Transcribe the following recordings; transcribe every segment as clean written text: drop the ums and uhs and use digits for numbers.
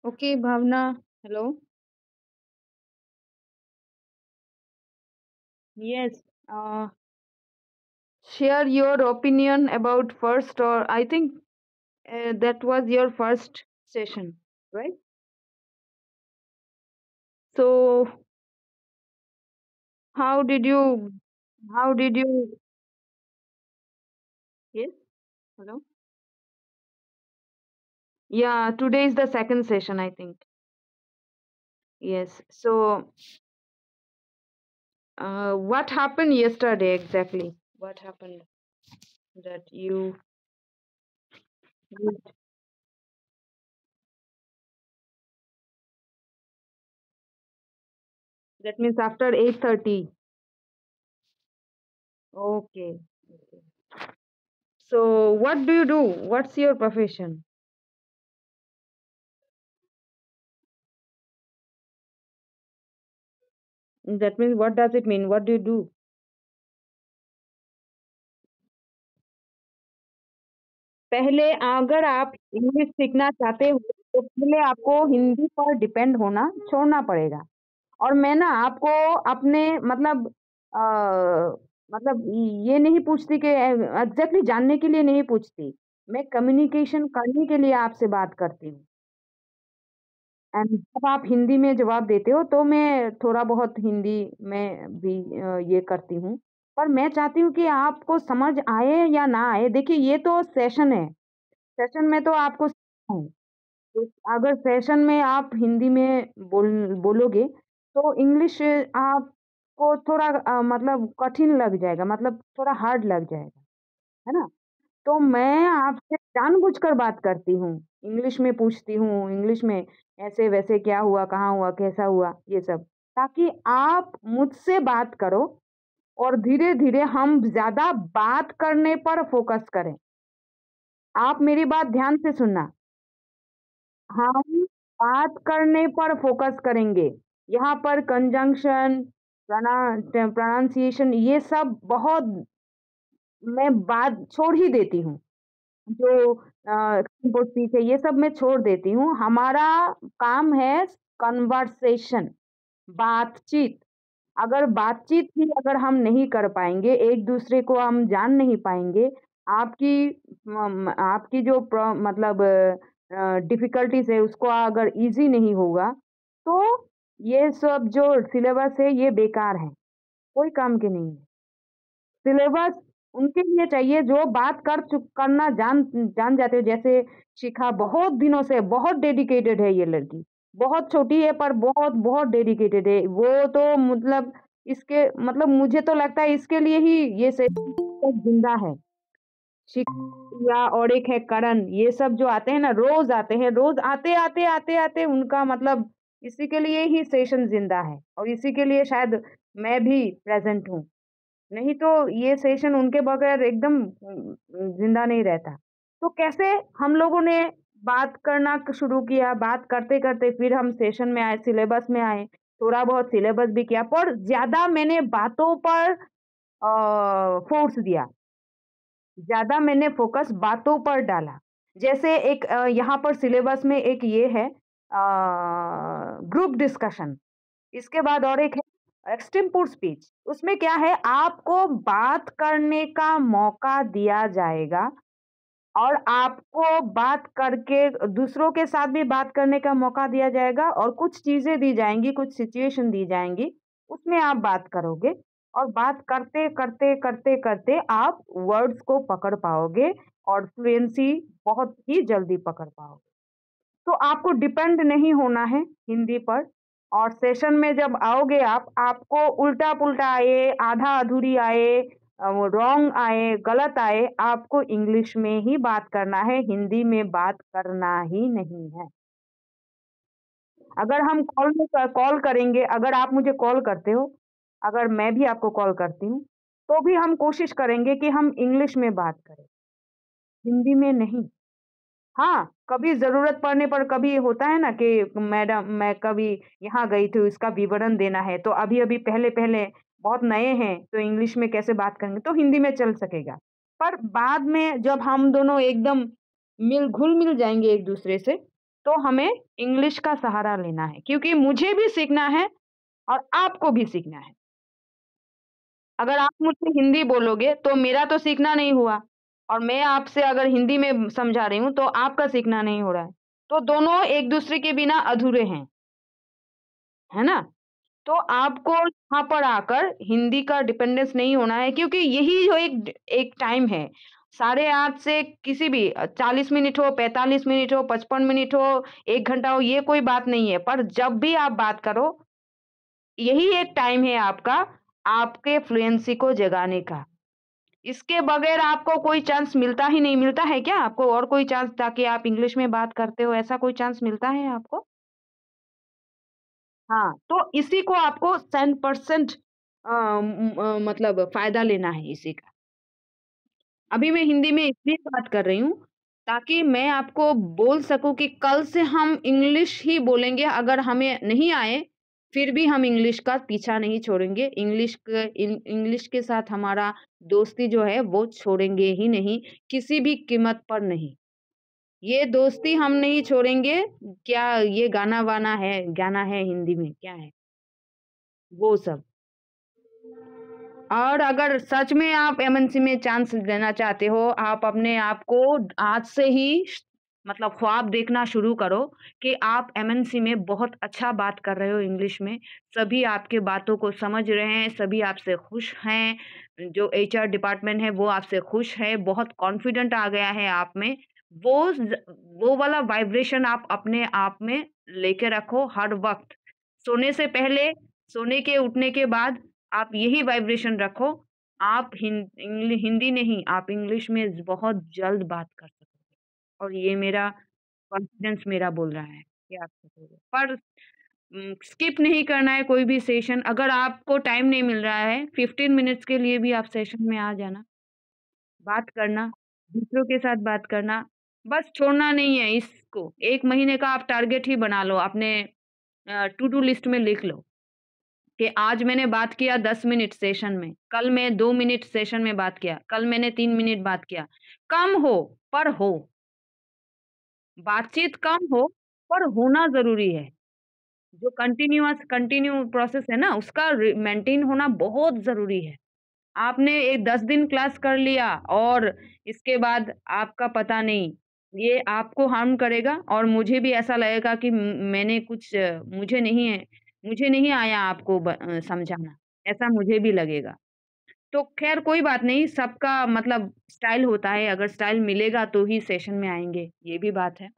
Okay, Bhavna. Hello. Yes. Share your opinion about first, or I think that was your first session, right? So, how did you? How did you? Yes. Hello. Yeah. Today is the second session, I think. Yes. So, what happened yesterday exactly? What happened that you? That means after 8:30. Okay. Okay. So, what do you do? What's your profession? That means what does it mean? What do you do? पहले अगर आप English सीखना चाहते हो तो पहले आपको हिंदी पर डिपेंड होना छोड़ना पड़ेगा। और मैं ना आपको अपने मतलब अ, मतलब ये नहीं पूछती कि एग्ज़ैक्टली जानने के लिए नहीं पूछती। मैं कम्युनिकेशन करने के लिए आपसे बात करती हूँ। एंड जब आप हिंदी में जवाब देते हो तो मैं थोड़ा बहुत हिंदी में भी ये करती हूँ। पर मैं चाहती हूँ कि आपको समझ आए या ना आए, देखिए ये तो सेशन है। सेशन में तो आपको सीखना है। तो अगर सेशन में आप हिंदी में बोलोगे तो इंग्लिश आपको थोड़ा मतलब कठिन लग जाएगा, मतलब थोड़ा हार्ड लग जाएगा, है ना? तो मैं आपसे जानबूझकर बात करती हूँ, इंग्लिश में पूछती हूँ, इंग्लिश में ऐसे-वैसे क्या हुआ, कहाँ हुआ, कैसा हुआ, ये सब। ताकि आप मुझसे बात करो और धीरे-धीरे हम ज़्यादा बात करने पर फ़ोकस करें। आप मेरी बात ध्यान से सुनना। हम बात करने पर फ़ोकस करेंगे। यहाँ पर कंजंक्शन, प्रोनाउंसिएशन ये सब बहुत मैं बात छोड़ ही देती हूँ। जो वो स्पीच है ये सब मैं छोड़ देती हूँ। हमारा काम है कन्वर्सेशन, बातचीत। अगर बातचीत ही अगर हम नहीं कर पाएँगे, एक-दूसरे को हम जान नहीं पाएँगे, आपकी आपकी जो मतलब डिफ़िकल्टीज़ है उसको अगर ईज़ी नहीं होगा, तो ये सब जो सिलेबस है ये बेकार है, कोई काम के नहीं है। सिलेबस उनके लिए चाहिए जो बात करना जान जाते हो, जैसे शिखा बहुत दिनों से बहुत डेडिकेटेड है ये लड़की। बहुत छोटी है पर बहुत डेडिकेटेड है। वो तो मतलब इसके मतलब मुझे तो लगता है इसके लिए ही ये सेशन जिंदा है। शिख या और एक है करण, ये सब जो आते हैं ना रोज़ आते हैं, रोज़ आते उनका मतलब इसी के लिए ही सेशन जिंदा है और इसी के लिए शायद मैं भी प्रेज़ेंट हूँ। नहीं तो ये सेशन उनके बगैर एकदम ज़िंदा नहीं रहता। तो कैसे हम लोगों ने बात करना शुरू किया, बात करते-करते फिर हम सेशन में आए, सिलेबस में आए, थोड़ा बहुत सिलेबस भी किया, पर ज़्यादा मैंने बातों पर फ़ोर्स दिया, ज़्यादा मैंने फ़ोकस बातों पर डाला। जैसे एक यहाँ पर सिलेबस में एक ये है ग्रुप डिस्कशन। इसके बाद और एक है एक्सटेम्पोर स्पीच। उसमें क्या है आपको बात करने का मौका दिया जाएगा और आपको बात करके दूसरों के साथ भी बात करने का मौका दिया जाएगा और कुछ चीज़ें दी जाएँगी, कुछ सिचुएशन दी जाएँगी, उसमें आप बात करोगे और बात करते आप वर्ड्स को पकड़ पाओगे और फ्लुएंसी बहुत ही जल्दी पकड़ पाओगे। तो आपको डिपेंड नहीं होना है हिंदी पर और सेशन में जब आओगे आप, आपको उल्टा-पुल्टा आए, आधा-अधूरी आए वो रॉन्ग आए, गलत आए, आपको इंग्लिश में ही बात करना है, हिंदी में बात करना ही नहीं है। अगर हम कॉल करेंगे, अगर आप मुझे कॉल करते हो, अगर मैं भी आपको कॉल करती हूँ, तो भी हम कोशिश करेंगे कि हम इंग्लिश में बात करें, हिंदी में नहीं। हाँ, कभी ज़रूरत पड़ने पर कभी होता है ना कि मैडम मैं कभी यहाँ गई थी, इसका विवरण देना है, तो अभी-अभी पहले-पहले बहुत नए हैं, तो इंग्लिश में कैसे बात करेंगे, तो हिंदी में चल सकेगा। पर बाद में जब हम दोनों एकदम घुल-मिल जाएँगे एक-दूसरे से, तो हमें इंग्लिश का सहारा लेना है क्योंकि मुझे भी सीखना है और आपको भी सीखना है। अगर आप मुझसे हिंदी बोलोगे तो मेरा तो सीखना नहीं हुआ और मैं आपसे अगर हिंदी में समझा रही हूँ तो आपका सीखना नहीं हो रहा है। तो दोनों एक-दूसरे के बिना अधूरे हैं, है ना? तो आपको यहाँ पर आकर हिंदी का डिपेंडेंस नहीं होना है क्योंकि यही जो एक एक टाइम है, साढ़े 8 से किसी भी 40 मिनट हो, 45 मिनट हो, 55 मिनट हो, 1 घंटा हो, ये कोई बात नहीं है। पर जब भी आप बात करो, यही एक टाइम है आपका, आपके फ्लुएंसी को जगाने का। इसके बगैर आपको कोई चांस मिलता ही नहीं, मिलता है क्या आपको और कोई चांस ताकि आप इंग्लिश में बात करते हो, ऐसा कोई चांस मिलता है आपको? हाँ, तो इसी को आपको 100% मतलब फ़ायदा लेना है इसी का। अभी मैं हिंदी में इसलिए बात कर रही हूँ, ताकि मैं आपको बोल सकूँ कि कल से हम इंग्लिश ही बोलेंगे, अगर हमें नहीं आए, फिर भी हम इंग्लिश का पीछा नहीं छोड़ेंगे। इंग्लिश के साथ हमारा दोस्ती जो है, वो छोड़ेंगे ही नहीं, किसी भी कीमत पर नहीं। ये दोस्ती हम नहीं छोड़ेंगे, क्या ये गाना है हिंदी में, क्या है? वो सब। और अगर सच में आप एमएनसी में चांस देना चाहते हो, आप अपने आप को आज से ही मतलब ख्वाब देखना शुरू करो कि आप एमएनसी में बहुत अच्छा बात कर रहे हो इंग्लिश में, सभी आपकी बातों को समझ रहे हैं, सभी आपसे खुश हैं, जो एचआर डिपार्टमेंट है वो आपसे खुश है, बहुत कॉन्फिडेंट आ गया है आप में। वो ज वो वाला वाइब्रेशन आप अपने आप में लेके रखो हर वक़्त। सोने से पहले, सोने के उठने के बाद आप यही वाइब्रेशन रखो, आप हिंदी नहीं, आप इंग्लिश में बहुत जल्द बात कर सकोगे और ये मेरा कॉन्फिडेंस मेरा बोल रहा है कि आप सकोगे। पर स्किप नहीं करना है कोई भी सेशन, अगर आपको टाइम नहीं मिल रहा है, 15 मिनट्स के लिए भी आप सेशन में आ जाना, बात करना, दूसरों के साथ बात करना, बस छोड़ना नहीं है इसको। 1 महीने का आप टारगेट ही बना लो, अपने टू डू लिस्ट में लिख लो। कि आज मैंने बात किया 10 मिनट सेशन में, कल मैं 2 मिनट सेशन में बात किया, कल मैंने 3 मिनट बात किया। कम हो, पर हो। बातचीत कम हो, पर होना ज़रूरी है। जो कंटिन्यू प्रोसेस है ना, उसका मेंटेन होना बहुत ज़रूरी है। आपने 10 दिन क्लास कर लिया और इसके बाद आपका पता नहीं, ये आपको हार्म करेगा और मुझे भी ऐसा लगेगा कि मैंने कुछ मुझे नहीं आया आपको समझाना, ऐसा मुझे भी लगेगा। तो ख़ैर कोई बात नहीं, सबका मतलब स्टाइल होता है, अगर स्टाइल मिलेगा तो ही सेशन में आएँगे, ये भी बात है।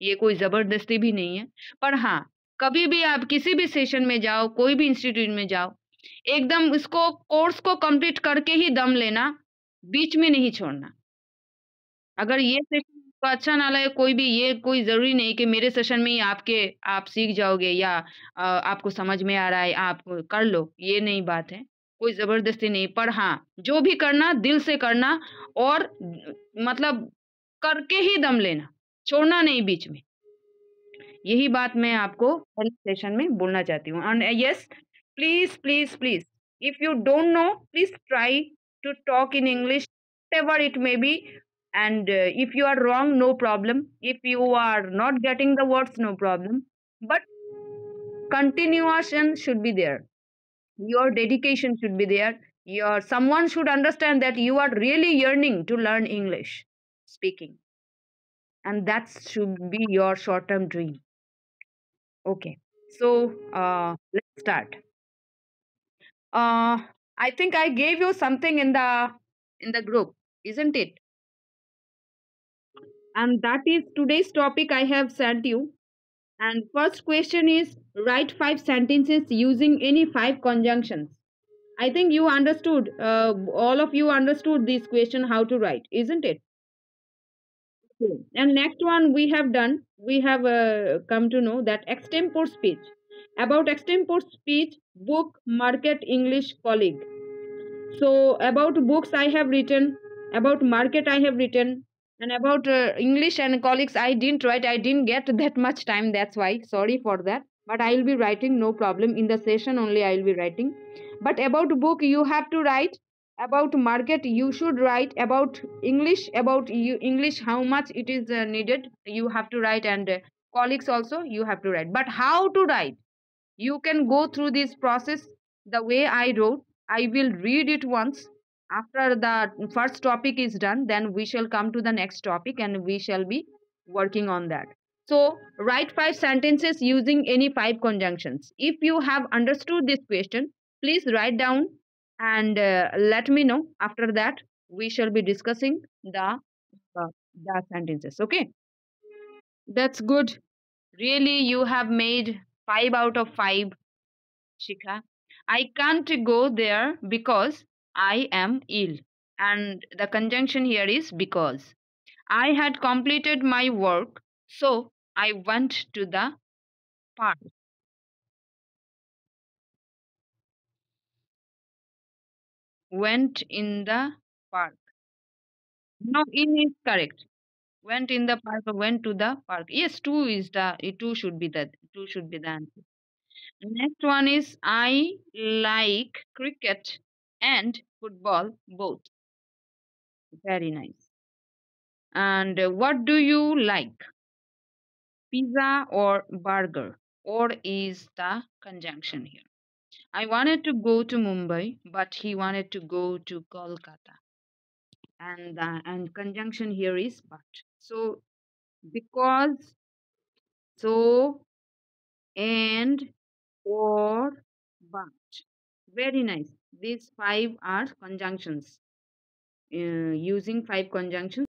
ये कोई ज़बरदस्ती भी नहीं है। पर हाँ, कभी भी आप किसी भी सेशन में जाओ, कोई भी इंस्टीट्यूट में जाओ, एकदम इसको कोर्स को कंप्लीट करके ही दम लेना, बीच में नहीं छोड़ना। अगर ये सेशन आपको अच्छा ना लगे, कोई भी ये कोई ज़रूरी नहीं कि मेरे सेशन में ही आप सीख जाओगे या आपको समझ में आ रहा है, आप कर लो, ये नहीं बात है। कोई ज़बरदस्ती नहीं, पर हाँ, जो भी करना दिल से करना और मतलब करके ही दम लेना, छोड़ना नहीं बीच में। यही बात मैं आपको हेल्थ सेशन में बोलना चाहती हूँ and yes please if you don't know please try to talk in English whatever it may be and if you are wrong no problem if you are not getting the words no problem but continuation should be there, your dedication should be there, your someone should understand that you are really yearning to learn English speaking and that should be your short term dream. Okay, so let's start. Uh, I think I gave you something in the group, isn't it? And that is today's topic I have sent you. And first question is write 5 sentences using any 5 conjunctions. I think you understood. All of you understood this question how to write, isn't it? Okay. And next one we have done. We have come to know that extempore speech. About extempore speech, book, market, English, colleague. So about books I have written, about market I have written, and about English and colleagues I didn't write. I didn't get that much time. That's why. Sorry for that. But I will be writing. No problem. In the session only I will be writing. But about book you have to write. About market you should write. About English how much it is needed you have to write and colleagues also you have to write. But how to write? You can go through this process the way I wrote. I will read it once. After the first topic is done, then we shall come to the next topic and we shall be working on that. So, write five sentences using any five conjunctions. If you have understood this question, please write down and let me know. After that, we shall be discussing the sentences. Okay, that's good. Really, you have made 5 out of 5, Shikha. I can't go there because I am ill. And the conjunction here is because. I had completed my work, so I went to the park. Went in the park. No, in is correct. Went in the park or went to the park. Yes, two should be the answer. Next one is I like cricket and football both. Very nice. And what do you like? Pizza or burger? Or is the conjunction here. I wanted to go to Mumbai, but he wanted to go to Kolkata. And the and conjunction here is but. So because, so, and, or, but. Very nice. These five are conjunctions. Using five conjunctions.